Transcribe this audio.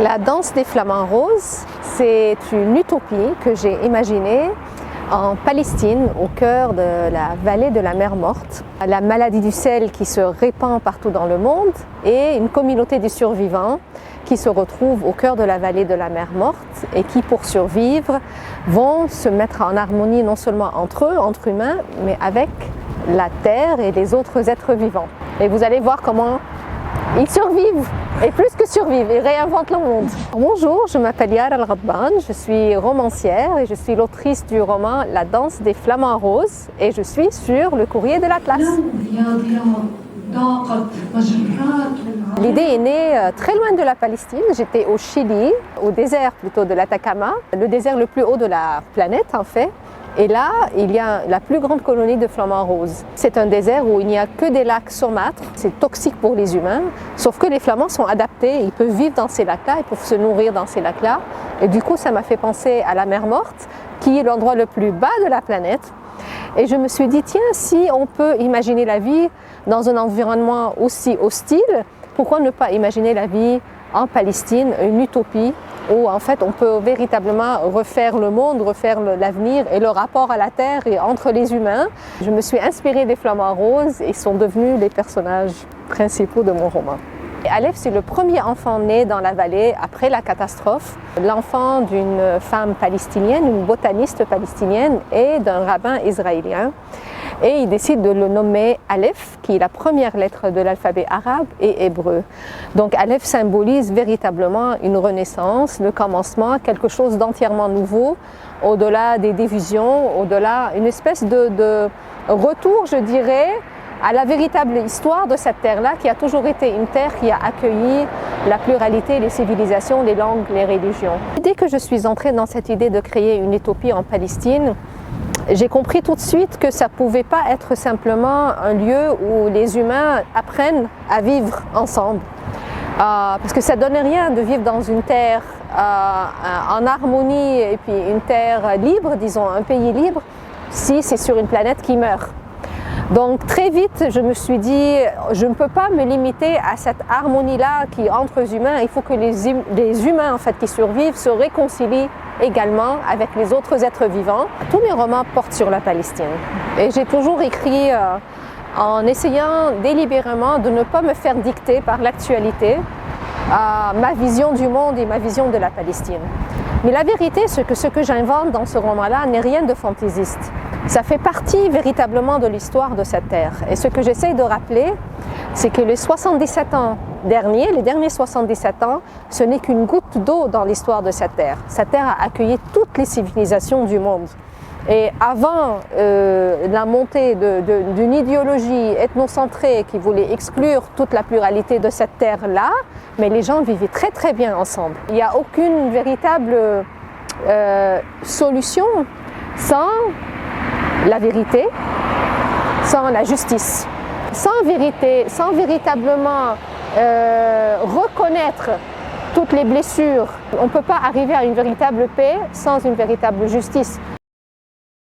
La danse des flamants roses, c'est une utopie que j'ai imaginée en Palestine, au cœur de la vallée de la mer Morte. La maladie du sel qui se répand partout dans le monde et une communauté de survivants qui se retrouvent au cœur de la vallée de la mer Morte et qui, pour survivre, vont se mettre en harmonie non seulement entre eux, entre humains, mais avec la terre et les autres êtres vivants. Et vous allez voir comment ils survivent, et plus que survivent, ils réinventent le monde. Bonjour, je m'appelle Yara El-Ghadban, je suis romancière et je suis l'autrice du roman La danse des flamants roses et je suis sur le courrier de l'Atlas. L'idée est née très loin de la Palestine, j'étais au Chili, au désert plutôt de l'Atacama, le désert le plus haut de la planète en fait. Et là, il y a la plus grande colonie de flamants roses. C'est un désert où il n'y a que des lacs saumâtres. C'est toxique pour les humains, sauf que les flamands sont adaptés. Ils peuvent vivre dans ces lacs-là, ils peuvent se nourrir dans ces lacs-là. Et du coup, ça m'a fait penser à la mer Morte, qui est l'endroit le plus bas de la planète. Et je me suis dit, tiens, si on peut imaginer la vie dans un environnement aussi hostile, pourquoi ne pas imaginer la vie en Palestine, une utopie où en fait on peut véritablement refaire le monde, refaire l'avenir et le rapport à la terre et entre les humains. Je me suis inspirée des flamants roses et ils sont devenus les personnages principaux de mon roman. Aleph, c'est le premier enfant né dans la vallée après la catastrophe, l'enfant d'une femme palestinienne, une botaniste palestinienne et d'un rabbin israélien. Et il décide de le nommer Aleph, qui est la première lettre de l'alphabet arabe et hébreu. Donc Aleph symbolise véritablement une renaissance, le commencement, quelque chose d'entièrement nouveau, au-delà des divisions, au-delà, une espèce de retour, je dirais, à la véritable histoire de cette terre-là, qui a toujours été une terre qui a accueilli la pluralité, les civilisations, les langues, les religions. Dès que je suis entrée dans cette idée de créer une utopie en Palestine, j'ai compris tout de suite que ça ne pouvait pas être simplement un lieu où les humains apprennent à vivre ensemble. Parce que ça ne donne rien de vivre dans une terre en harmonie et puis une terre libre, disons un pays libre, si c'est sur une planète qui meurt. Donc très vite, je me suis dit, je ne peux pas me limiter à cette harmonie-là qui entre les humains. Il faut que les humains en fait, qui survivent se réconcilient également avec les autres êtres vivants. Tous mes romans portent sur la Palestine. Et j'ai toujours écrit en essayant délibérément de ne pas me faire dicter par l'actualité ma vision du monde et ma vision de la Palestine. Mais la vérité, c'est que ce que j'invente dans ce roman-là n'est rien de fantaisiste. Ça fait partie véritablement de l'histoire de cette terre. Et ce que j'essaie de rappeler, c'est que les 77 ans derniers, les derniers 77 ans, ce n'est qu'une goutte d'eau dans l'histoire de cette terre. Cette terre a accueilli toutes les civilisations du monde. Et avant la montée d'une idéologie ethnocentrée qui voulait exclure toute la pluralité de cette terre-là, mais les gens vivaient très très bien ensemble. Il n'y a aucune véritable solution sans la vérité, sans la justice, sans vérité, sans véritablement reconnaître toutes les blessures. On ne peut pas arriver à une véritable paix sans une véritable justice.